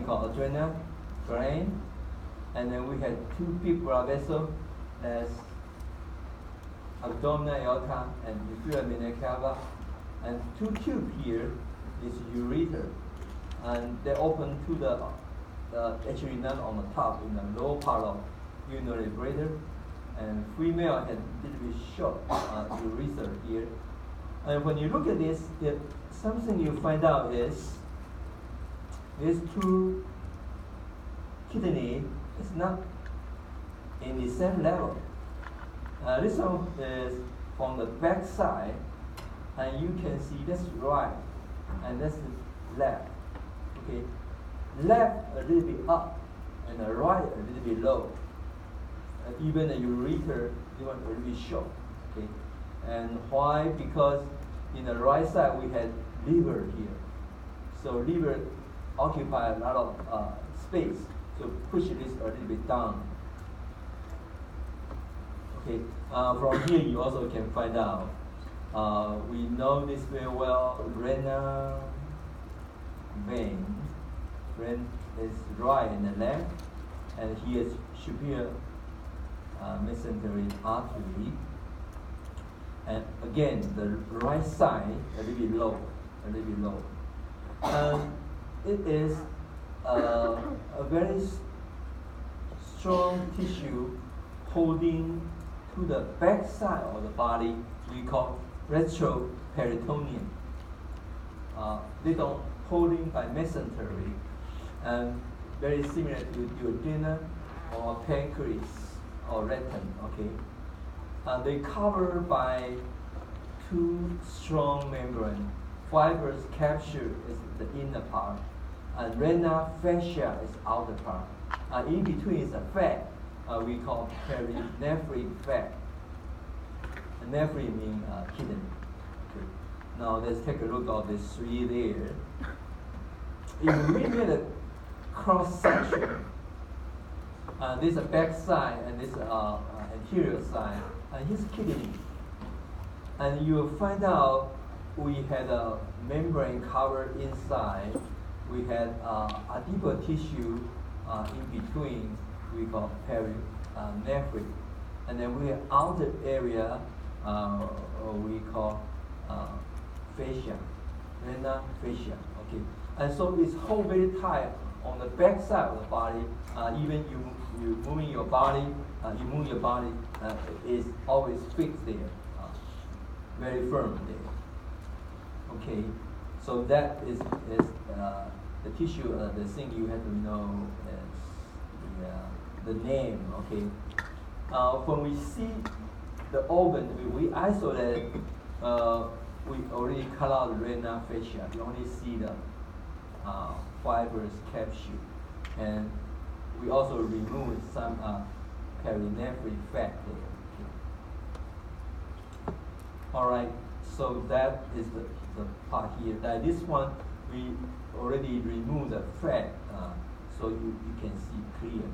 we call adrenal gland, and then we had two big blood vessels as abdominal aorta and inferior vena cava, and two tubes here is ureter, and they open to the actually not on the top, in the lower part of urinary bladder, and female had a little bit short urethra here. And when you look at this, something you find out is these two kidney is not in the same level. This one is from the back side, and you can see that's right, and that's left. Okay, left a little bit up, and the right a little bit low. Even the ureter, even a little bit short. Okay, and why? Because in the right side we had liver here, so liver occupy a lot of space, so push this a little bit down. Okay, from here you also can find out. We know this very well. Renal vein is right and left, and here is superior mesentery artery. And again, the right side a little bit low, it is a very strong tissue holding to the back side of the body. We call retroperitoneum. They don't holding by mesentery, and very similar to duodenum or pancreas or rectum. Okay, they covered by two strong membrane. Fibrous capsule is the inner part, and renal fascia is outer part. In between is a fat. We call perinephric fat. Nephri means kidney. Okay. Now let's take a look at the three there. If we made a cross section, this is the back side and this anterior side, and his kidney, and you will find out we had a membrane covered inside. We had adipose tissue in between. We call perinephric, and then we have outer area we call fascia, renal fascia. Okay, and so it's hold very tight on the back side of the body. Even you moving your body, is always fixed there, very firm there. Okay, so that is the tissue. The thing you have to know is the name. Okay, when we see the organ, we isolate. We already cut out the renal fascia. You only see the fibrous capsule, and we also remove some perinephric fat there. Okay. All right. So that is the part here. This one we already removed the fat, so you can see clearly.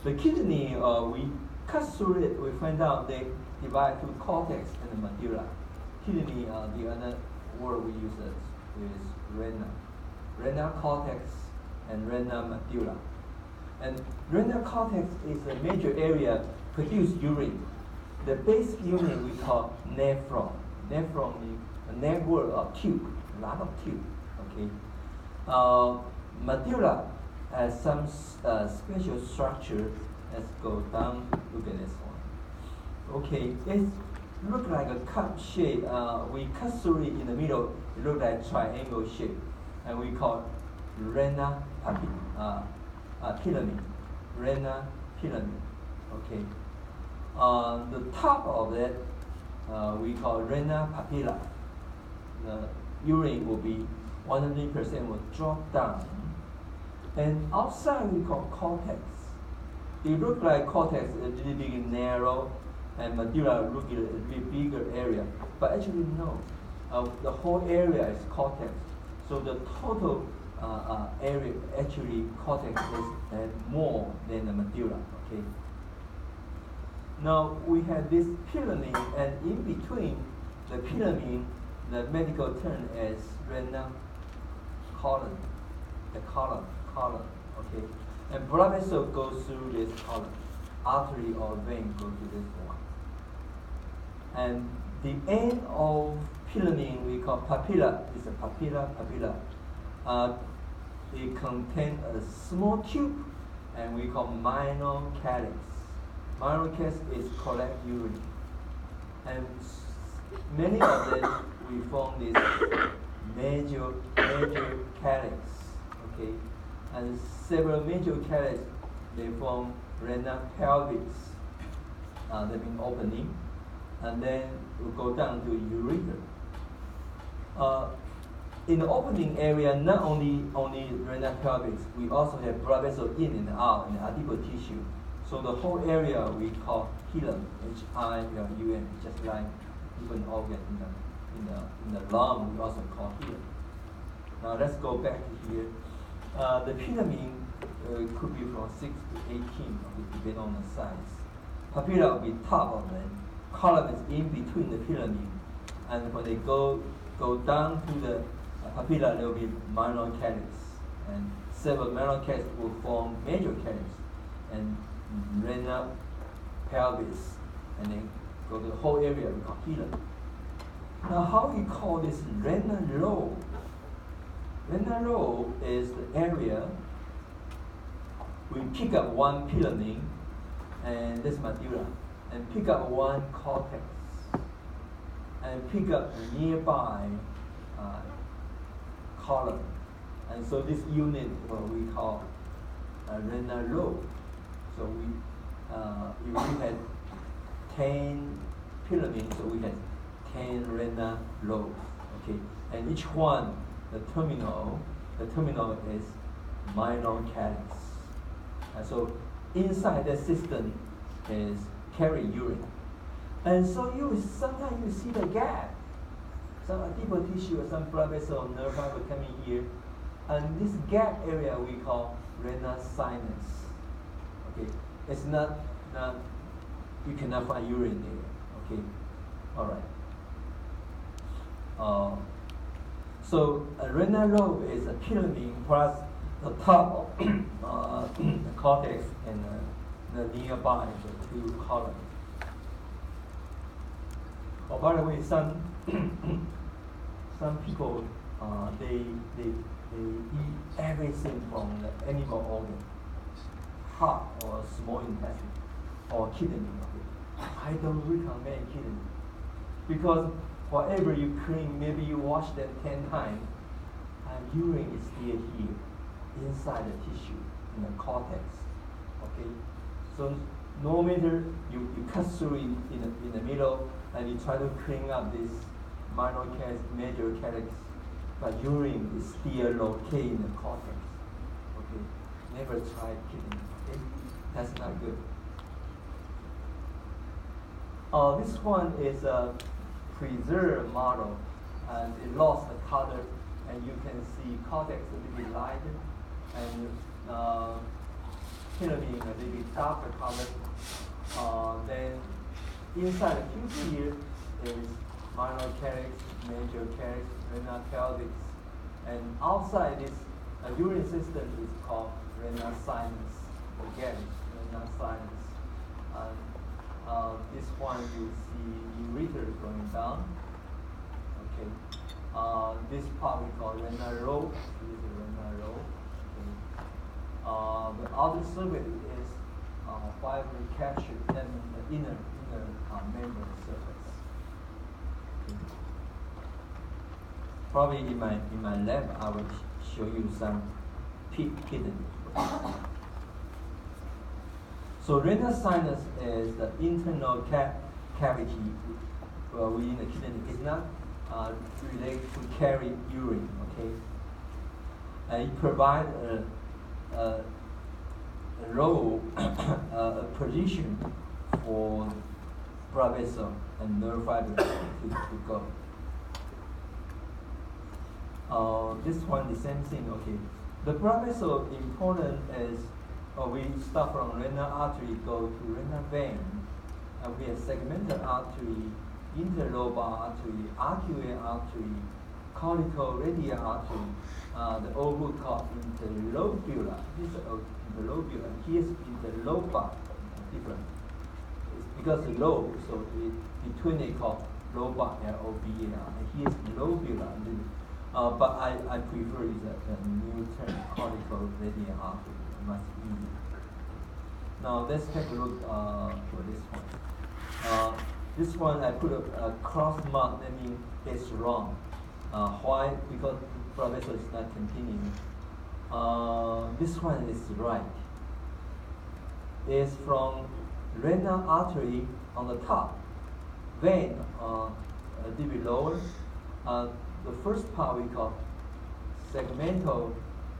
The kidney, we cut through it, we find out they divide to cortex and the medulla. Kidney, the other word we use is renal cortex and renal medulla. And renal cortex is a major area produce urine. The basic unit we call nephron. Nephron means a network of tube, a lot of tube. Okay. Medulla has some special structure. Let's go down. Look at this one. Okay, it looks like a cup shape. We cut through it in the middle. It looks like triangle shape, and we call renal pyramid. Renal pyramid. Okay. On the top of it, we call renal papilla. The urine will be 100% will drop down. And outside we call cortex. It looks like cortex is a little bit narrow, and medulla look a little bit bigger area. But actually no, the whole area is cortex. So the total area actually cortex is more than the medulla. Okay. Now we have this pyramid, and in between the pyramid, the medical term is renal column, okay? And blood vessel goes through this column. Artery or vein goes to this one. And the end of pyramid we call papilla is a papilla. It contains a small tube, and we call minor calyx. Minor calyx is collect urine, and many of them we form this major calyx, okay, and several major calyx they form renal pelvis, that means opening, and then we go down to urethra. In the opening area, not only renal pelvis, we also have blood vessel in and out in the adipose tissue. So the whole area we call hilum, H-I-L-U-M, just like different organ in the lung, we also call hilum. Now let's go back to here. The pyramid could be from 6 to 18, depending on the size. Papilla will be top of them. Column is in between the pyramid, and when they go down to the papilla, there will be minor calyx, and several minor calyx will form major calyx, and renal pelvis, and then go to the whole area we call hilum. Now, how we call this renal lobe? Renal lobe is the area we pick up one pyramid, and this medulla, and pick up one cortex, and pick up a nearby column, and so this unit what we call renal lobe. So if we had 10 pyramids, so we had 10 renal lobes, okay, and each one the terminal is minor calyx, and so inside the system is carry urine, and so sometimes you see the gap. Some adipose tissue or some blood vessel or nerve fiber coming here, and this gap area we call renal sinus. Okay, it's not you cannot find urine there. Okay, all right. So a renal lobe is a pyramid plus the top of the cortex and the nearby the two columns. Oh, by the way, some people they eat everything from the animal organ, heart or small intestine or kidney. Okay. I don't recommend kidney because whatever you clean, maybe you wash them 10 times, and urine is still here inside the tissue in the cortex. Okay, so no matter you cut through in the middle and you try to clean up this minor calyx, major calyx, but urine is still located in the cortex. Okay, never try kidney. Okay, that's not good. This one is a preserved model, and it lost the color, and you can see cortex a little bit lighter, and pyramid a little bit darker color. Then inside the tube here is minor calyx, major calyx, renal pelvis, and outside this urine system is called renal sinus. Again, renal sinus. This one you see urethra going down. Okay. This part we call renal lobe. This is the renal lobe. Okay. The outer surface is fiber captured, then the inner membrane surface. Okay. Probably in my lab I will show you some hidden. So renal sinus is the internal cavity within the kidney. It's not related to carry urine, okay? And it provides a role, a position for blood vessel and nerve fiber to go. This one, the same thing, okay? The blood vessel important is we start from renal artery, go to renal vein, and we have segmental artery, interlobar artery, arcuate artery, cortical radial artery, the old book called interlobular. This is interlobular. Here's interlobar, different. It's because the lobe, so between it called lobar, L-O-B-A-R, and here's lobular. But I prefer is a new term, cortical radial artery, much easier. Now let's take a look for this one. This one I put a cross mark, that means it's wrong. Why? Because blood vessel is not continuing. This one is right. It's from renal artery on the top, vein a little bit lower. The first part we call segmental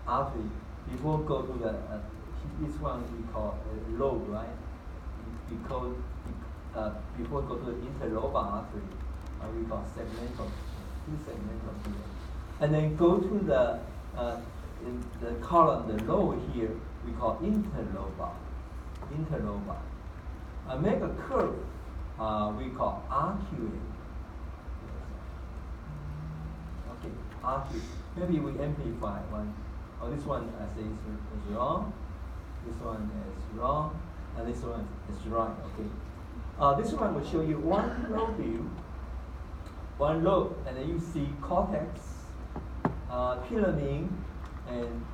artery. Before go to the this one we call lobe, right? Because before go to the interlobar artery, we call segmental, two segmental here, and then go to the in the column, the lower here, we call interlobar. Make a curve, we call arcuate. Okay, arcuate. Maybe we amplify one. Oh, this one I say is wrong. This one is wrong, and this one is right. Okay. This one will show you one lobe, and then you see cortex, pyramid, and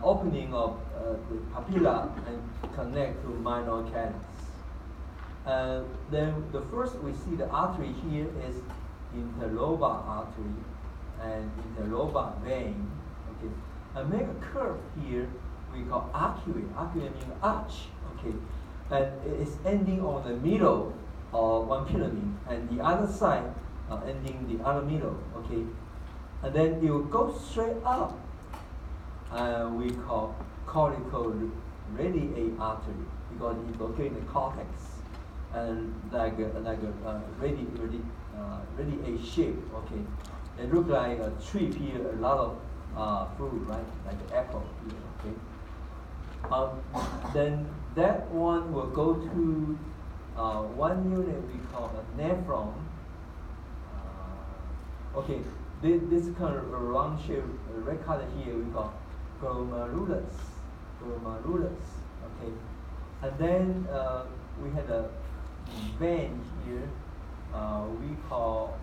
opening of the papilla and connect to minor calyx. Then the first we see the artery here is interlobar artery and interlobar vein. Okay, and make a curve here we call arcuate. Arcuate means arch. Okay, and it's ending on the middle of one pyramid, and the other side ending the other middle. Okay, and then you go straight up. We call cortical radial artery because it's located in the cortex and like a radial shape. Okay, it looks like a tree here, a lot of fruit, right? Like an apple here. Okay. Then that one will go to one unit we call a nephron. Okay, this kind of round shape, red color here we call glomerulus. Okay, and then we had a vein here. We call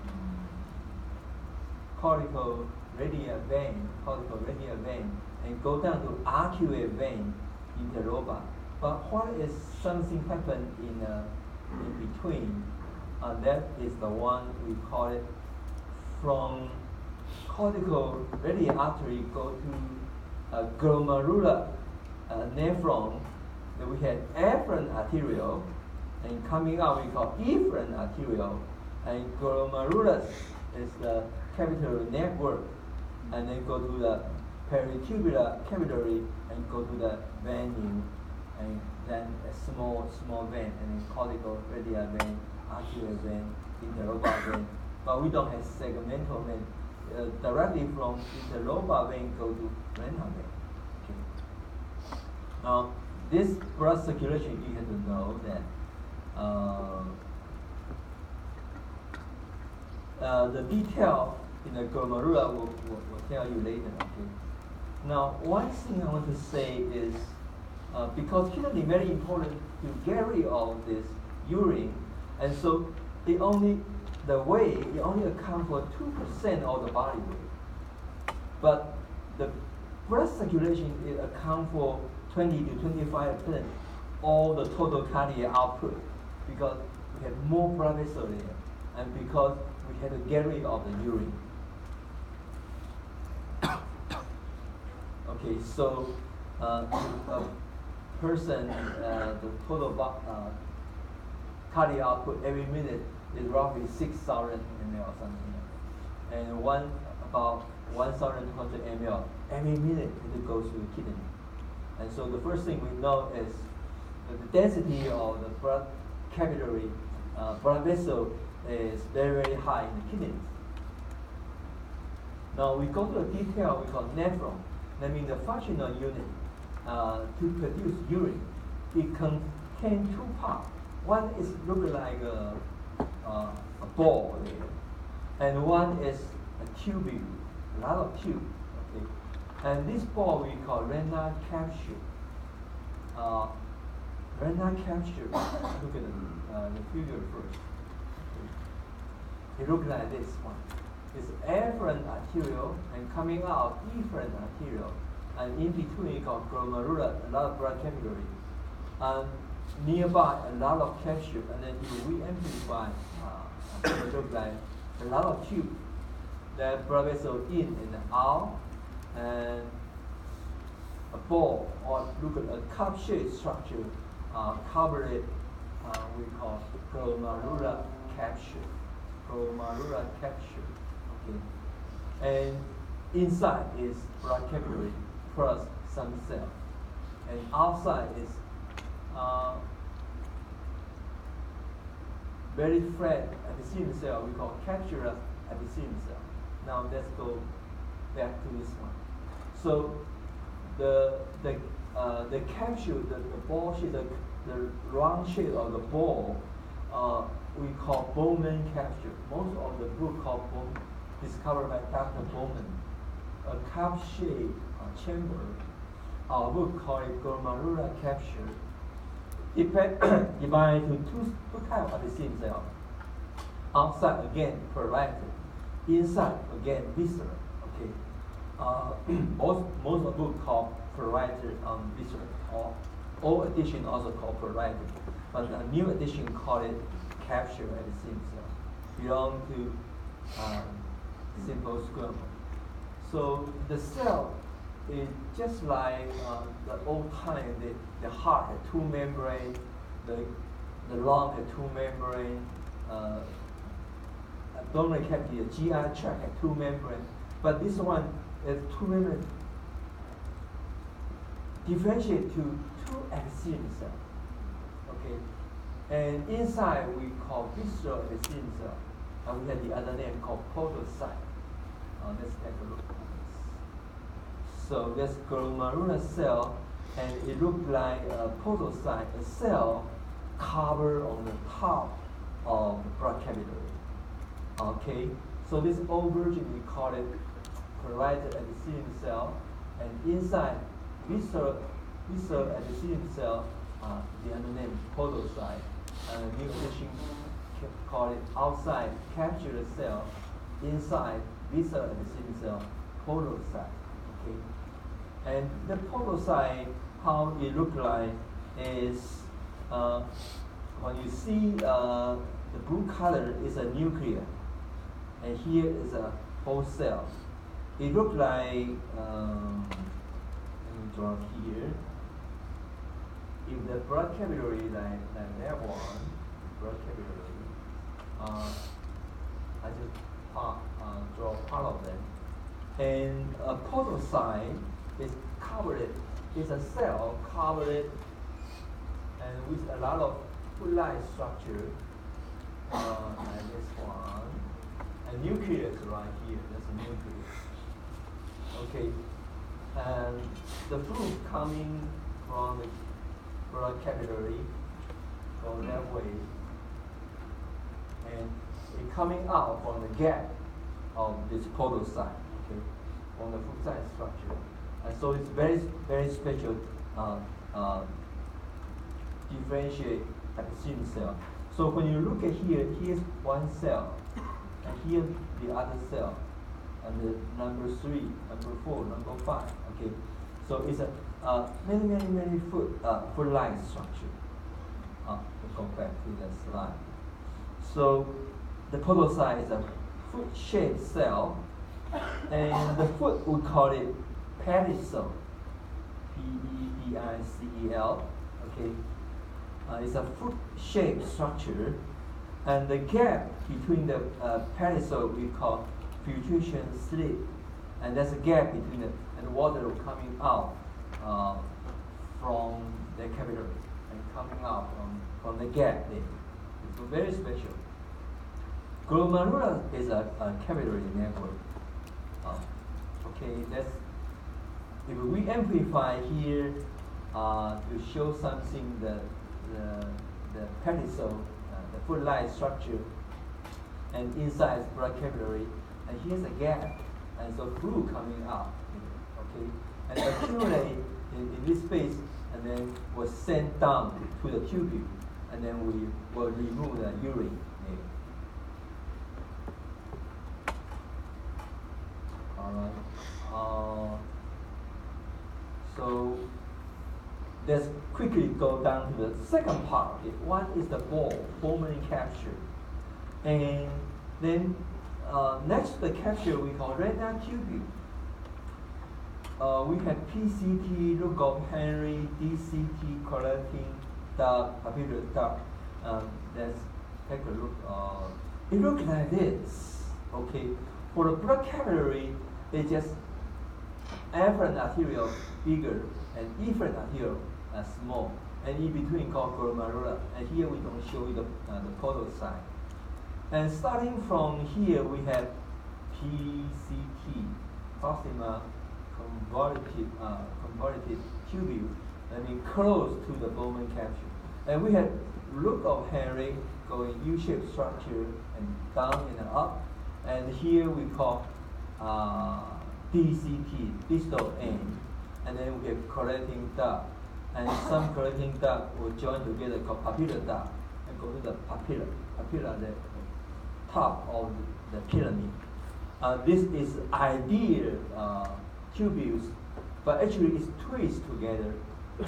cortical radial vein, and go down to arcuate vein, interlobar. But what is something happened in between? That is the one we call it from cortical radial artery go to glomerular nephron. Then we had afferent arterial, and coming out we call efferent arterial, and glomerulus is the capillary network, and then go to the peritubular capillary and go to the vein, and then a small vein, and then cortical radial vein, arterial vein, interlobar vein. But we don't have segmental vein. Directly from interlobar vein go to renal vein. Okay. Now, this blood circulation, you have to know that the detail in the glomerula will tell you later. Okay. Now, one thing I want to say is because kidney is very important to get rid of this urine, and so the weight only accounts for 2% of the body weight, but the blood circulation it accounts for 20 to 25% all the total cardiac output, because we have more blood vessels there, and because we have to get rid of the urine. Okay, so a person, the total cardiac output every minute is roughly 6,000 ml or something, and about 1,200 ml every minute it goes to the kidney. And so the first thing we know is that the density of the blood capillary blood vessel is very, very high in the kidneys. Now we go to the detail we call nephron. That means the functional unit to produce urine. It contains two parts. One is look like a ball there, and one is a tubule, a lot of tube. Okay. And this ball we call renal capsule. Renal capsule, look at the figure first. Okay. It looks like this one. It's afferent arterial and coming out efferent arterial. And in between, you got glomerular, a lot of blood capillary. And nearby, a lot of capsule. And then if we amplify, it looks like a lot of tube. The blood vessel in and out, and a ball, or look at a cup-shaped structure, covered we call glomerular capsule. Glomerular capsule. Okay. And inside is blood capillary plus some cell. And outside is very flat epithelial cell we call capsular epithelial cell. Now let's go back to this one. So the capsule, the ball shape, the round shape of the ball, we call Bowman capsule. Most of the book called Bowman, discovered by Dr. Bowman. A cup-shaped chamber. Our book called it glomerular capsule. Divided into two types of the same cell. Outside again, parietal. Inside again, viscera. Okay. Most of the book called parietal viscera. Or old edition also called parietal. But a new edition called it capsule at the same cell. Belong to simple squamous. So the cell is just like the old time. The heart had two membranes, the lung had two membranes, abdominal cavity, the GI tract had two membranes. But this one is two membranes differentiate to two epithelial cells. Okay, and inside we call visceral epithelial cell, and we have the other name called podocyte. Let's take a look at this. So that's glomerular cell, and it looks like a podocyte, a cell covered on the top of the blood capillary. Okay, so this old version we call it parietal epithelial cell, and inside visceral epithelial cell, the other name podocyte, and new edition call it outside capsular cell, inside visceral epithelial cell, podocyte. Okay, and the podocyte, how it look like is when you see the blue color is a nucleus, and here is a whole cell. It look like let me draw here. If the blood capillary like that one, blood capillary, I just draw part of them. And a podocyte is covered, is a cell covered and with a lot of foot-like structure, like this one. A nucleus right here, that's a nucleus. Okay, and the fluid coming from the blood capillary go that way, and it coming out from the gap of this podocyte, okay, from the foot-like structure. And so it's very special differentiate epithelial cell. So when you look at here, here's one cell, and here the other cell, and the number 3, number 4, number 5. Okay, so it's a many foot-like structure. We'll go back to the slide. So the podocyte is a foot-shaped cell, and the foot we call it pedicel, P-E-D-I-C-E-L. Okay, it's a foot-shaped structure, and the gap between the pedicel we call filtration slit, and there's a gap between the and water coming out from the capillary and coming out from the gap there. It's very special. Glomerular is a capillary network. Okay, that's if we amplify here to show something the pedicel, the foot-like structure, and inside is blood capillary, and here's a gap, and so fluid coming out. okay, and accumulate in this space, and then was sent down to the tubule, and then we will remove the urine. Alright. So let's quickly go down to the second part. Okay? What is the Bowman capture? And then next to the capture we call retina tubule. We have PCT, Lookup Henry, DCT, collecting duct, papillary duct. Let's take a look. It looks like this. Okay. For the blood capillary, it's just afferent arteriole bigger and efferent arteriole small, and in between called glomerula. And here we don't show you the portal side. And starting from here, we have PCT, proximal convoluted tubule, I mean close to the Bowman capsule. And we have Lookup Henry going U-shaped structure and down and up. And here we call DCT, distal end. And then we have collecting duct. And some collecting duct will join together called papillary duct and go to the papilla, the top of the pyramid. This is ideal tubules, but actually it's twisted together.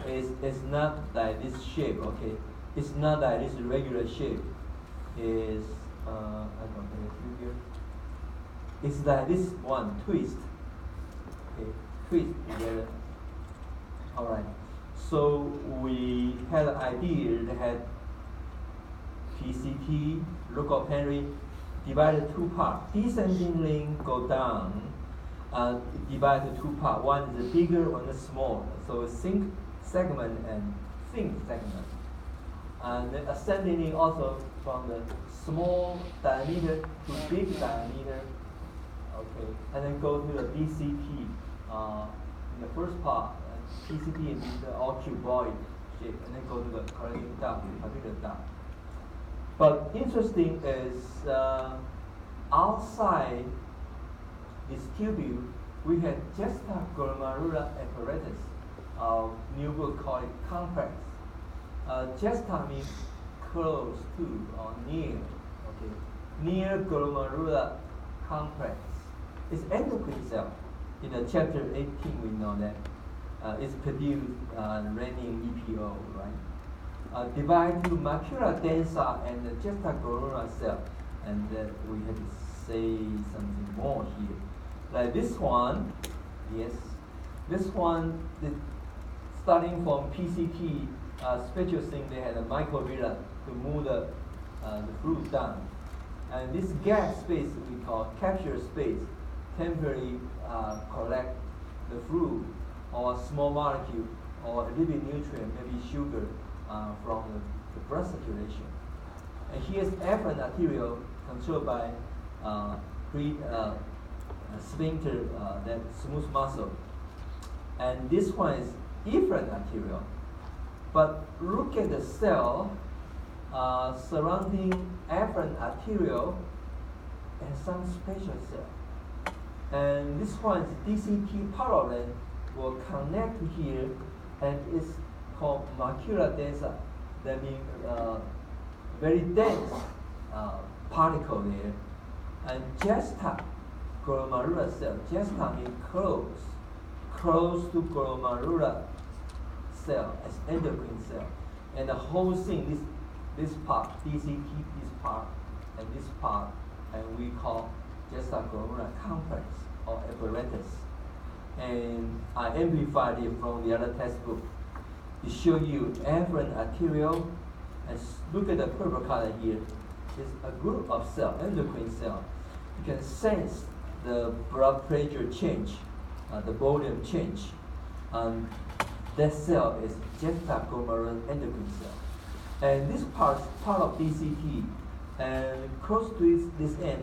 It's not like this shape, okay? It's not like this regular shape. It's I don't have it here. It's like this one twist. Okay, twist together. Alright. So we had an idea that had PCT, Lookup Henry, divided two parts. Descending link go down, divided two parts. One is bigger, one is small. So sync segment and thin segment. And the ascending link also from the small diameter to big diameter. Okay, and then go to the DCT in the first part, PCT in the all cuboid shape, and then go to the collecting duct, papillary duct. But interesting is outside this tubule, we had juxtaglomerular apparatus, new book called it complex. Juxta means close to or near, okay, near glomerular complex. It's endocrine cell. In the chapter 18, we know that it's produced renin EPO, right? Divide to macula densa and the juxtaglomerular cell, and we have to say something more here. Like this one, yes, this one, starting from PCT, special thing, they had a microvilla to move the fluid down. And this gap space we call capture space, temporarily collect the fluid or small molecule or a living nutrient, maybe sugar, from the blood circulation. And here's afferent arteriole controlled by sphincter, that smooth muscle. And this one is efferent arteriole. But look at the cell surrounding afferent arteriole and some special cell. And this one is DCT parallel will connect to here, and it's called macula densa. That means very dense particle there. And juxtaglomerular cell. Juxta means close to glomerular cell as endocrine cell. And the whole thing, this part, DCT, this part, and this part, and we call juxtaglomerular complex or apparatus. And I amplified it from the other textbook to show you afferent arteriole. And look at the purple color here. It's a group of cells, endocrine cell. You can sense the blood pressure change, the volume change. That cell is juxtaglomerular endocrine cell. And this part is part of DCT. And close to this end,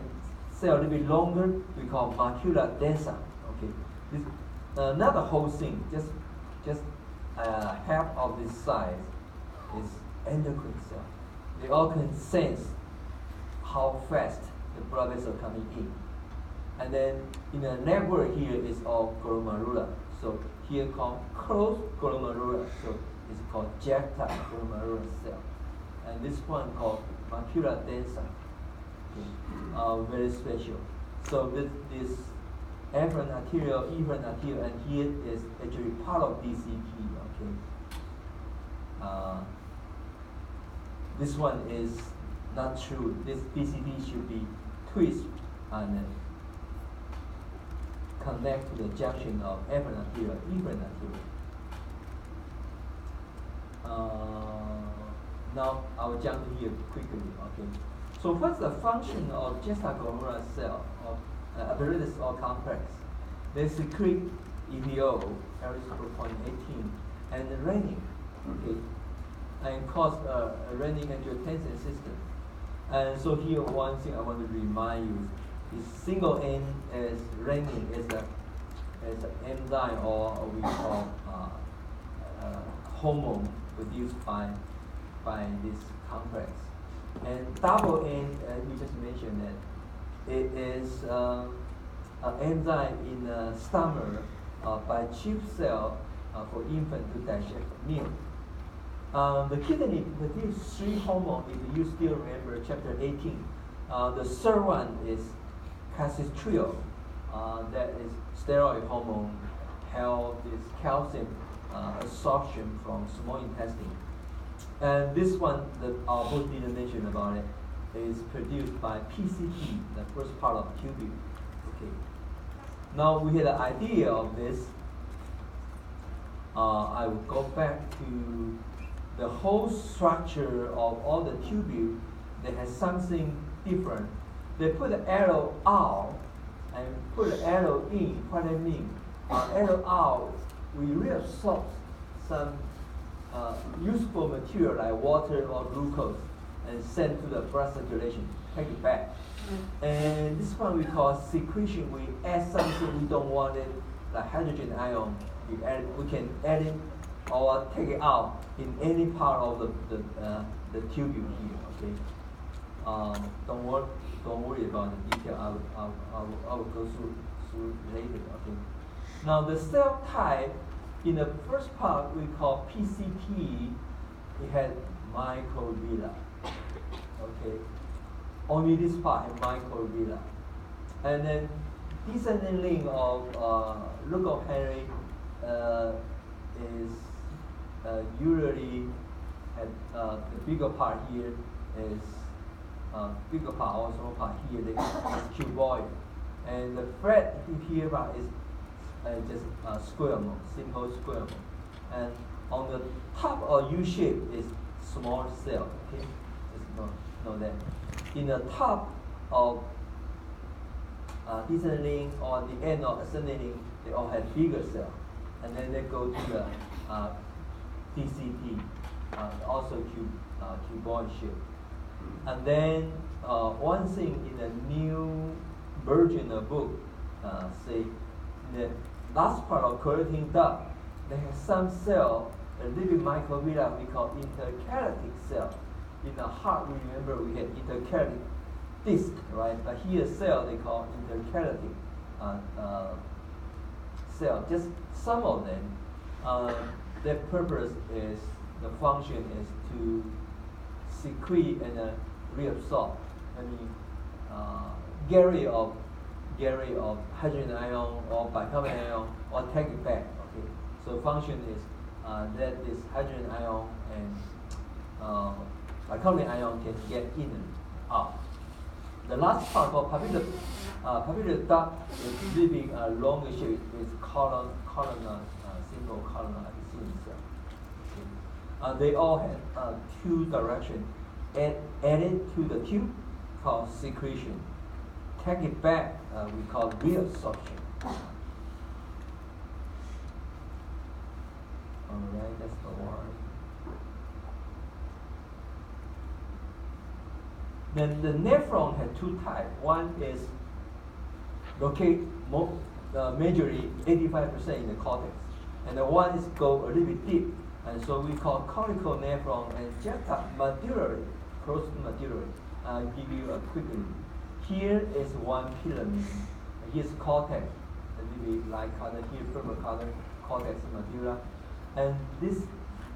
cell a little bit longer, we call macula densa. Okay, this not the whole thing, just half of this size is endocrine cell. They all can sense how fast the blood vessel coming in. And then in the network here is all glomerular. here called closed glomerular, so it's called jet-type glomerular cell. And this one called macula densa, okay, very special. So this afferent arterial, efferent arterial, and here is actually part of DCP, okay. This one is not true. This DCP should be twist and connect to the junction of afferent arterial, efferent arterial. Now I will jump here quickly. Okay. So what's the function of juxtaglomerular cell of apparatus or complex? They secrete EPO, erythropoietin 18, and renin, okay, and cause a renin-angiotensin system. And so here, one thing I want to remind you is single N as renin is an enzyme or we call hormone produced by this complex. And double N, as we just mentioned, that it is an enzyme in the stomach by chief cell for infant to digest milk. The kidney produces 3 hormones, if you still remember chapter 18. The third one is calcitriol, that is steroid hormone, help this calcium absorption from small intestine. And this one, that our book didn't mention about it, is produced by PCT, the first part of tubule. Okay. Now we had an idea of this. I will go back to the whole structure of all the tubule. They has something different. They put the arrow out and put the arrow in. What I mean? Arrow out, we reabsorb some useful material like water or glucose and send to the blood circulation, take it back. And this one we call secretion. We add something we don't want it, like hydrogen ion. We can add it or take it out in any part of the tubule here. Okay. Don't worry about the detail. I will go through later. Okay. Now the cell type in the first part we call PCT. It had microvilla. Okay. Only this part has microvilla. And then descending link of Leukohenry is usually at the bigger part here is bigger part or small part here is cuboid, and the flat here is just squamous, simple squamous, and on the top of U shape is small cell. Okay, just know that. In the top of descending or the end of ascending, they all have bigger cell, and then they go to the DCT, also cuboid shape. And then one thing in the new version of book, say the last part of carotene duct, they have some cell, a little microvilla we call intercalatic cell. In the heart, we remember we had intercalatic disc, right? But here cell they call intercalatic cell. Just some of them. Their purpose is, the function is to secrete and reabsorb. I mean, carry of hydrogen ion or bicarbonate ion or take it back. Okay, so function is that this hydrogen ion and bicarbonate ion can get in and out. The last part called papillary duct is living a long shape with columnar, single columnar epithelial cell. Okay. They all have 2 directions. Added to the tube called secretion. Take it back, we call reabsorption. Alright, that's the one. Then the nephron had 2 types. One is located majorly 85% in the cortex, and the one is go a little bit deep, and so we call cortical nephron and juxtamedullary, close to medullary. I'll give you a quick review. Here is one pyramid. Here's cortex, a little bit light color. Here purple color, cortex medulla, and this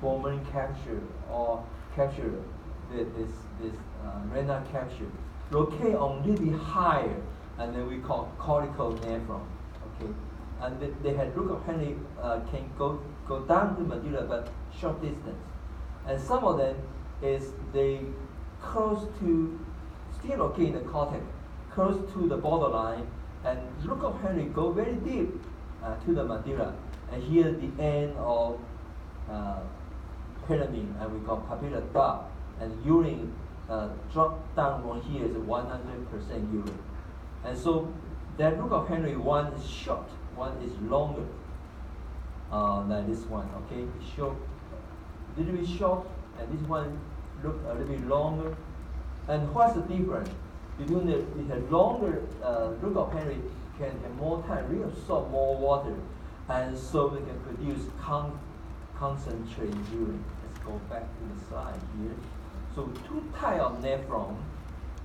Bowman capsule or capsule, this renal capsule, locate on little higher, and then we call cortical nephron. Okay, and they had look of Henry can go down to medulla but short distance, and some of them is they close to still locate in the cortex, close to the borderline, and look of Henry go very deep to the medulla, and here the end of pyramid, and we call papilla duct, and urine drop down from here is 100% urine. And so that look of Henry, one is short, one is longer than this one, okay? Short, little bit short, and this one look a little bit longer. And what's the difference? Between the longer look of Henry can have more time, reabsorb more water, and so they can produce concentrated urine. Let's go back to the slide here. So two types of nephron,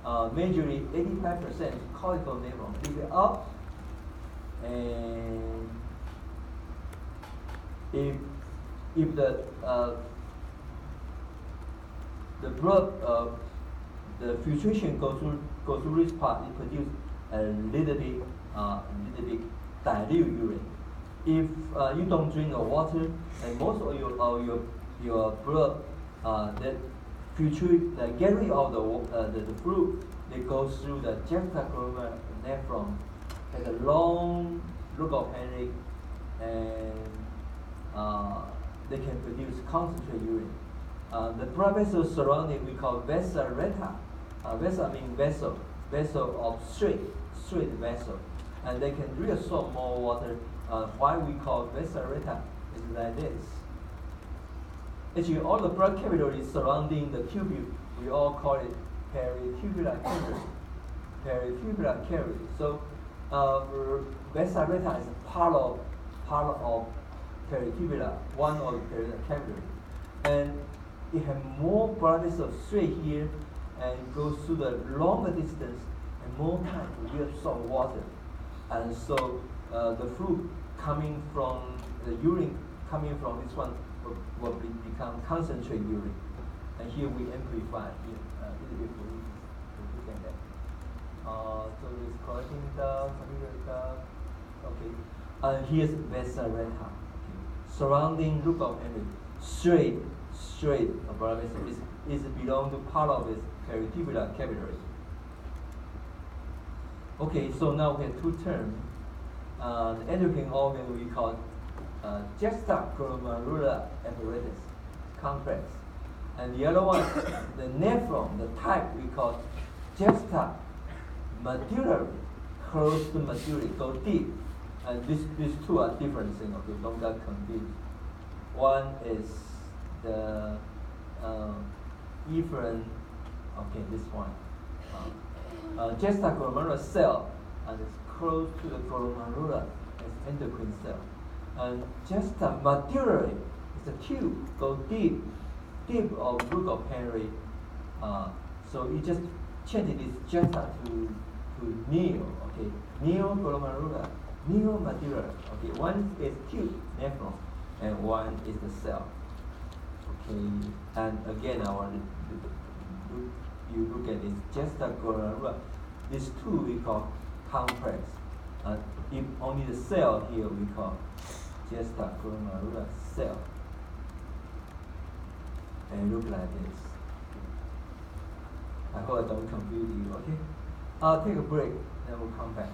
majorly 85% cortical nephron, pick it up, and if the blood the filtration goes through this part, it produces a little bit dilute urine. If you don't drink the water, and most of your blood that filtrate, get rid of the fluid, that goes through the juxtaglomerular nephron, has a long loop of Henry, and they can produce concentrated urine. The blood vessel surrounding we call vasa recta. Vasa means vessel of straight vessel, and they can reabsorb more water. Why we call vasa recta is like this. Actually, all the blood capillaries surrounding the tubule, we all call it peritubular capillary. Peritubular capillary. So, vasa recta is part of peritubular, one of the peritubular capillary, and it has more blood vessels straight here, and goes through the longer distance and more time to reabsorb water, and so the fluid coming from the urine coming from this one will become concentrated urine, and here we amplify here a little bit for you to look at that. So it's collecting the okay, and here's vasa recta. Okay. Surrounding loop of Henry, straight blood vessel is belong to part of its peritubular capillary. Okay, so now we have two terms. The endocrine organ we call juxtaglomerular apparatus complex, and the other one, the nephron, the type we call juxtamedullary, close to medulla, go deep. And these two are different things. Okay, don't get confused. One is the efferent. Okay, this one. Juxtaglomerular cell, and it's close to the glomerula as endocrine cell. And juxtamedullary is a tube, go deep of loop of Henry. So you just change this juxta to neo. Okay, neoglomerular, neomedullary. Okay, one is tube nephron, and one is the cell. Okay, and again I want you look at this juxtaglomerular. These two we call complex. If only the cell here we call juxtaglomerular cell. And look like this. I hope I don't confuse you. Okay, I'll take a break, then we'll come back.